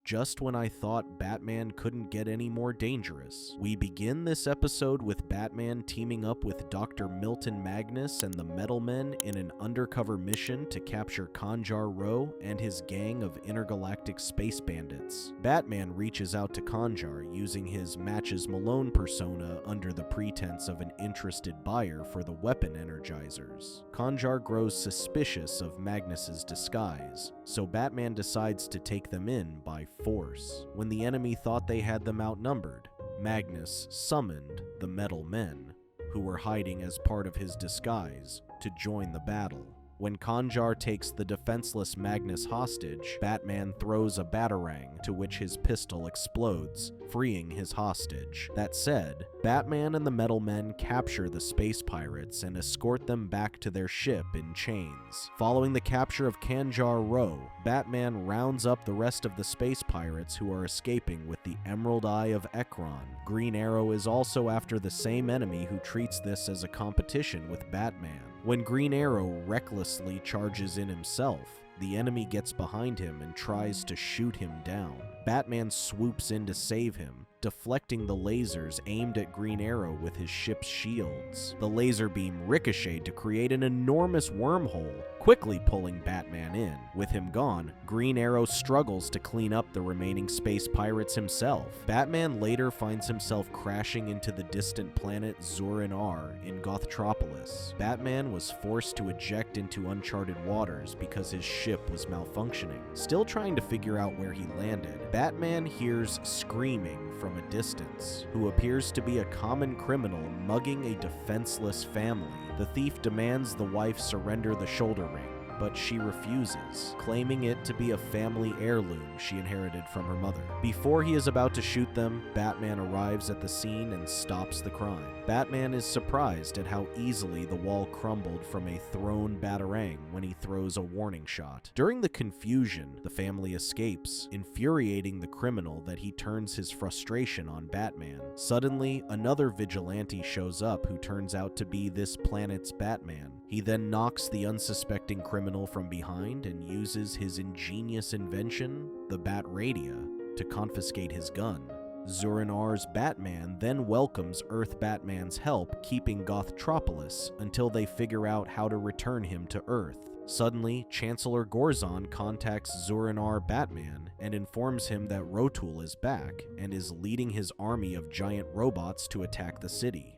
just when I thought Batman couldn't get any more dangerous. We begin this episode with Batman teaming up with Dr. Milton Magnus and the Metal Men in an undercover mission to capture Konjar Ro and his gang of intergalactic space bandits. Batman reaches out to Konjar using his Matches Malone persona under the pretense of an interested buyer for the weapon energizers. Konjar grows suspicious of Magnus's disguise, so Batman decides to take them in by force. When the enemy thought they had them outnumbered, Magnus summoned the Metal Men, who were hiding as part of his disguise, to join the battle. When Konjar takes the defenseless Magnus hostage, Batman throws a batarang to which his pistol explodes, freeing his hostage. That said, Batman and the Metal Men capture the space pirates and escort them back to their ship in chains. Following the capture of Konjar Ro, Batman rounds up the rest of the space pirates who are escaping with the Emerald Eye of Ekron. Green Arrow is also after the same enemy who treats this as a competition with Batman. When Green Arrow recklessly charges in himself, the enemy gets behind him and tries to shoot him down. Batman swoops in to save him, deflecting the lasers aimed at Green Arrow with his ship's shields. The laser beam ricocheted to create an enormous wormhole, quickly pulling Batman in. With him gone, Green Arrow struggles to clean up the remaining space pirates himself. Batman later finds himself crashing into the distant planet Zur-En-Arr in Gothtropolis. Batman was forced to eject into uncharted waters because his ship was malfunctioning. Still trying to figure out where he landed, Batman hears screaming from a distance, who appears to be a common criminal mugging a defenseless family. The thief demands the wife surrender the shoulder ring, but she refuses, claiming it to be a family heirloom she inherited from her mother. Before he is about to shoot them, Batman arrives at the scene and stops the crime. Batman is surprised at how easily the wall crumbled from a thrown batarang when he throws a warning shot. During the confusion, the family escapes, infuriating the criminal that he turns his frustration on Batman. Suddenly, another vigilante shows up who turns out to be this planet's Batman. He then knocks the unsuspecting criminal from behind and uses his ingenious invention, the Bat Radia, to confiscate his gun. Zur-En-Arr's Batman then welcomes Earth Batman's help keeping Gothtropolis until they figure out how to return him to Earth. Suddenly, Chancellor Gorzon contacts Zur-En-Arr Batman and informs him that Rotul is back and is leading his army of giant robots to attack the city.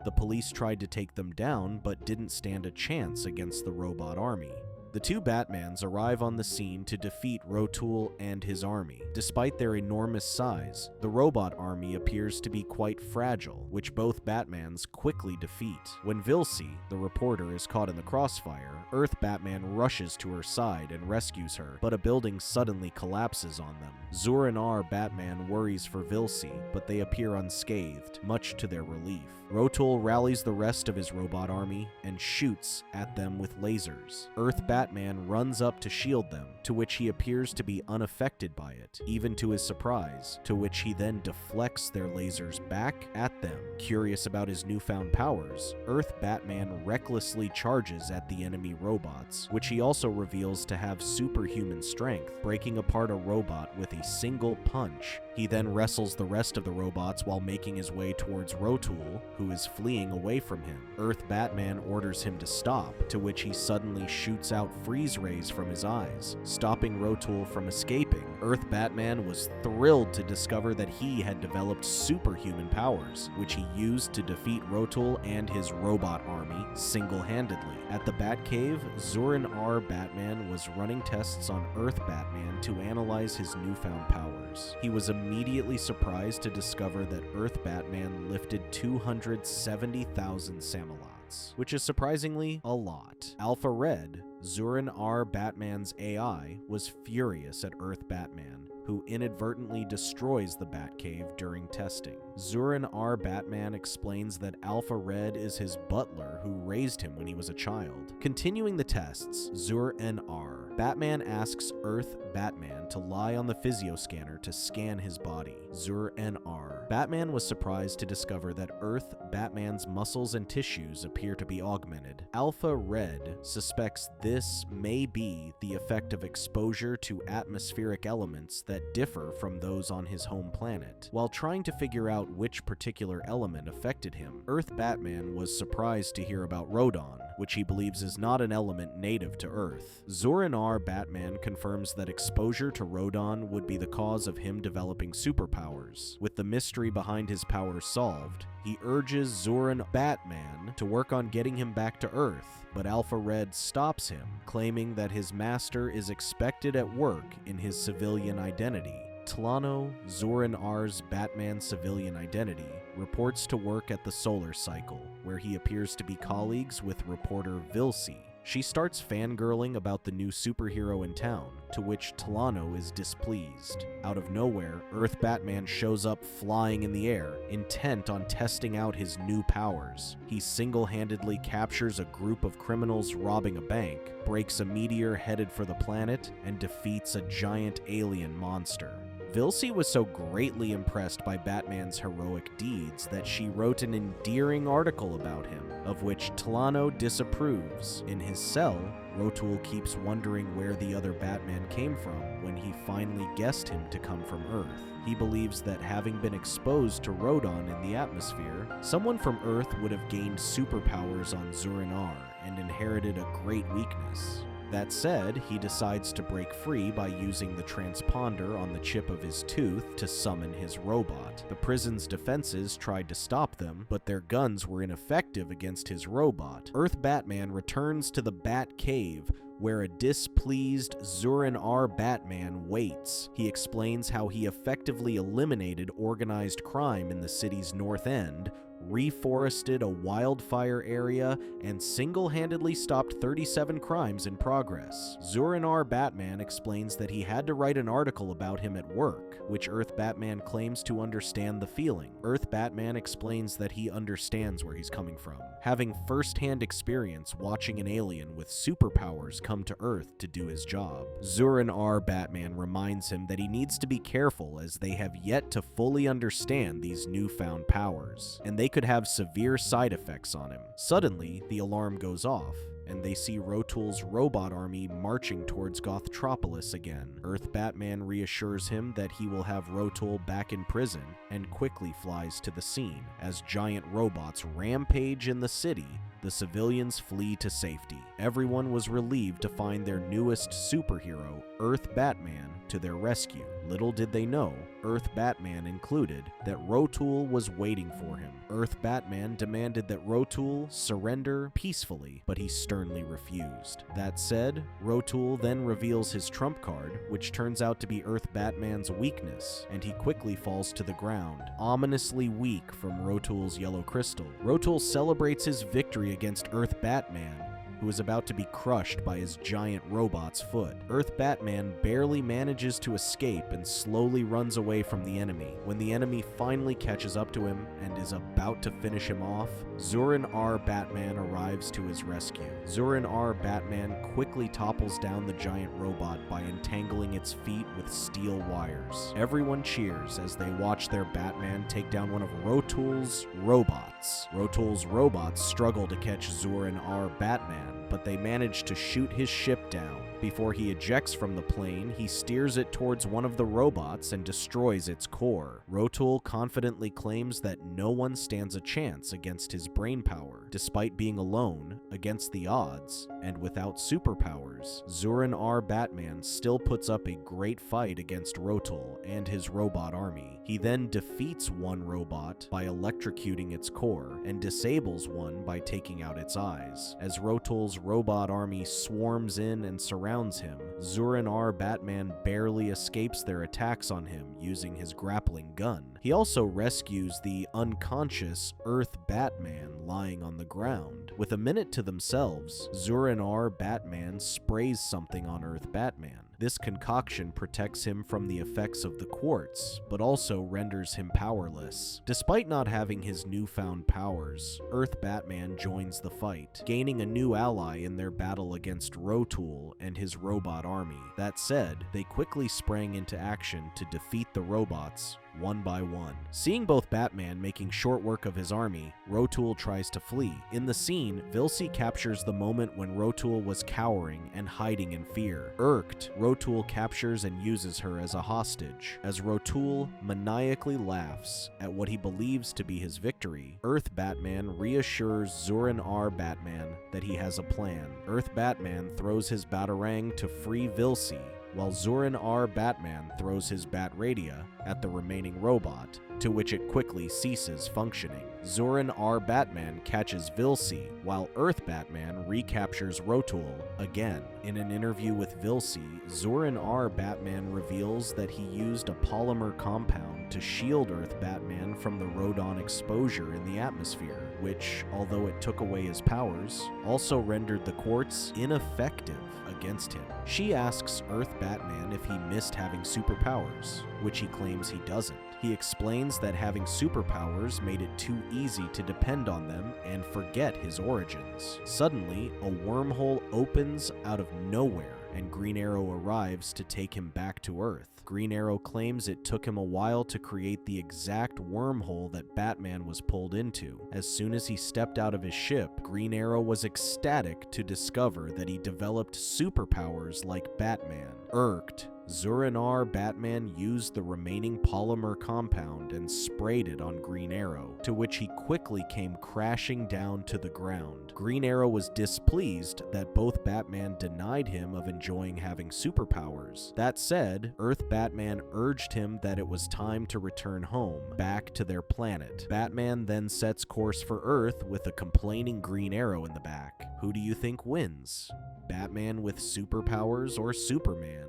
The police tried to take them down, but didn't stand a chance against the robot army. The two Batmans arrive on the scene to defeat Rotul and his army. Despite their enormous size, the robot army appears to be quite fragile, which both Batmans quickly defeat. When Vilsey, the reporter, is caught in the crossfire, Earth Batman rushes to her side and rescues her, but a building suddenly collapses on them. Zur-En-Arr Batman worries for Vilsey, but they appear unscathed, much to their relief. Rotul rallies the rest of his robot army and shoots at them with lasers. Earth Batman runs up to shield them, to which he appears to be unaffected by it, even to his surprise, to which he then deflects their lasers back at them. Curious about his newfound powers, Earth Batman recklessly charges at the enemy robots, which he also reveals to have superhuman strength, breaking apart a robot with a single punch. He then wrestles the rest of the robots while making his way towards Rotul, who is fleeing away from him. Earth Batman orders him to stop, to which he suddenly shoots out freeze rays from his eyes, stopping Rotul from escaping. Earth Batman was thrilled to discover that he had developed superhuman powers, which he used to defeat Rotul and his robot army single-handedly. At the Batcave, Zur-En-Arr Batman was running tests on Earth Batman to analyze his newfound powers. He was immediately surprised to discover that Earth Batman lifted 270,000 Samalots, which is surprisingly a lot. Alpha Red, Zur-En-Arr Batman's AI, was furious at Earth Batman, who inadvertently destroys the Batcave during testing. Zur-En-Arr Batman explains that Alpha Red is his butler who raised him when he was a child. Continuing the tests, Zur-En-Arr Batman asks Earth Batman to lie on the physioscanner to scan his body, Zur-En-Arr. Batman was surprised to discover that Earth Batman's muscles and tissues appear to be augmented. Alpha Red suspects this may be the effect of exposure to atmospheric elements that differ from those on his home planet. While trying to figure out which particular element affected him, Earth Batman was surprised to hear about Rodon, which he believes is not an element native to Earth. Zur-En-Arr Batman confirms that exposure to Rodon would be the cause of him developing superpowers. With the mystery behind his powers solved, he urges Zur-En Batman to work on getting him back to Earth, but Alpha Red stops him, claiming that his master is expected at work in his civilian identity. Tlano, Zur-En-Arr's Batman civilian identity, reports to work at the Solar Cycle, where he appears to be colleagues with reporter Vilsi. She starts fangirling about the new superhero in town, to which Tlano is displeased. Out of nowhere, Earth Batman shows up flying in the air, intent on testing out his new powers. He single-handedly captures a group of criminals robbing a bank, breaks a meteor headed for the planet, and defeats a giant alien monster. Vilsi was so greatly impressed by Batman's heroic deeds that she wrote an endearing article about him, of which Tlano disapproves. In his cell, Rotul keeps wondering where the other Batman came from when he finally guessed him to come from Earth. He believes that having been exposed to Rodon in the atmosphere, someone from Earth would have gained superpowers on Zur-En-Arr and inherited a great weakness. That said, he decides to break free by using the transponder on the chip of his tooth to summon his robot. The prison's defenses tried to stop them, but their guns were ineffective against his robot. Earth Batman returns to the Bat Cave, where a displeased Zur-En-Arr Batman waits. He explains how he effectively eliminated organized crime in the city's north end, reforested a wildfire area, and single-handedly stopped 37 crimes in progress. Zur-En-Arr Batman explains that he had to write an article about him at work, which Earth Batman claims to understand the feeling. Earth Batman explains that he understands where he's coming from, having first-hand experience watching an alien with superpowers come to Earth to do his job. Zur-En-Arr Batman reminds him that he needs to be careful as they have yet to fully understand these newfound powers, and they could have severe side effects on him. Suddenly, the alarm goes off, and they see Rotul's robot army marching towards Gothtropolis again. Earth Batman reassures him that he will have Rotul back in prison and quickly flies to the scene. As giant robots rampage in the city, the civilians flee to safety. Everyone was relieved to find their newest superhero, Earth Batman, to their rescue. Little did they know, Earth Batman included, that Rotul was waiting for him. Earth Batman demanded that Rotul surrender peacefully, but he sternly refused. That said, Rotul then reveals his trump card, which turns out to be Earth Batman's weakness, and he quickly falls to the ground, ominously weak from Rotul's yellow crystal. Rotul celebrates his victory against Earth Batman, who is about to be crushed by his giant robot's foot. Earth Batman barely manages to escape and slowly runs away from the enemy. When the enemy finally catches up to him and is about to finish him off, Zur-En-Arr Batman arrives to his rescue. Zur-En-Arr Batman quickly topples down the giant robot by entangling its feet with steel wires. Everyone cheers as they watch their Batman take down one of Rotul's robots. Rotul's robots struggle to catch Zur-En-Arr Batman, but they manage to shoot his ship down. Before he ejects from the plane, he steers it towards one of the robots and destroys its core. Rotul confidently claims that no one stands a chance against his brainpower. Despite being alone, against the odds, and without superpowers, Zur-En-Arr Batman still puts up a great fight against Rotul and his robot army. He then defeats one robot by electrocuting its core, and disables one by taking out its eyes. As Rotul's robot army swarms in and surrounds him, Zur-En-Arr Batman barely escapes their attacks on him using his grappling gun. He also rescues the unconscious Earth Batman lying on the ground. With a minute to themselves, Zur-En-Arr Batman sprays something on Earth Batman. This concoction protects him from the effects of the quartz, but also renders him powerless. Despite not having his newfound powers, Earth Batman joins the fight, gaining a new ally in their battle against Rotool and his robot army. That said, they quickly sprang into action to defeat the robots one by one. Seeing both Batman making short work of his army, Rotool tries to flee. In the scene, Vilsey captures the moment when Rotool was cowering and hiding in fear. Irked, Rotool captures and uses her as a hostage. As Rotool maniacally laughs at what he believes to be his victory, Earth Batman reassures Zur-En-Arrh Batman that he has a plan. Earth Batman throws his Batarang to free Vilsey, while Zur-En-Arrh Batman throws his Bat-Radia at the remaining robot, to which it quickly ceases functioning. Zur-En-Arrh Batman catches Vilsey, while Earth Batman recaptures Rotool again. In an interview with Vilsey, Zur-En-Arrh Batman reveals that he used a polymer compound to shield Earth Batman from the Rodon exposure in the atmosphere, which, although it took away his powers, also rendered the quartz ineffective against him. She asks Earth Batman if he missed having superpowers, which he claims he doesn't. He explains that having superpowers made it too easy to depend on them and forget his origins. Suddenly, a wormhole opens out of nowhere, and Green Arrow arrives to take him back to Earth. Green Arrow claims it took him a while to create the exact wormhole that Batman was pulled into. As soon as he stepped out of his ship, Green Arrow was ecstatic to discover that he developed superpowers like Batman. Irked, Zur-En-Arrh Batman used the remaining polymer compound and sprayed it on Green Arrow, to which he quickly came crashing down to the ground. Green Arrow was displeased that both Batman denied him of enjoying having superpowers. That said, Earth Batman urged him that it was time to return home, back to their planet. Batman then sets course for Earth with a complaining Green Arrow in the back. Who do you think wins? Batman with superpowers or Superman?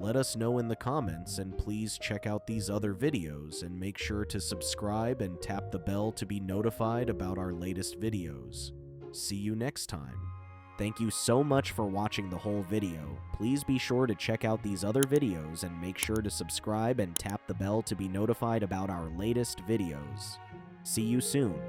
Let us know in the comments, and please check out these other videos and make sure to subscribe and tap the bell to be notified about our latest videos. See you next time. Thank you so much for watching the whole video. Please be sure to check out these other videos and make sure to subscribe and tap the bell to be notified about our latest videos. See you soon.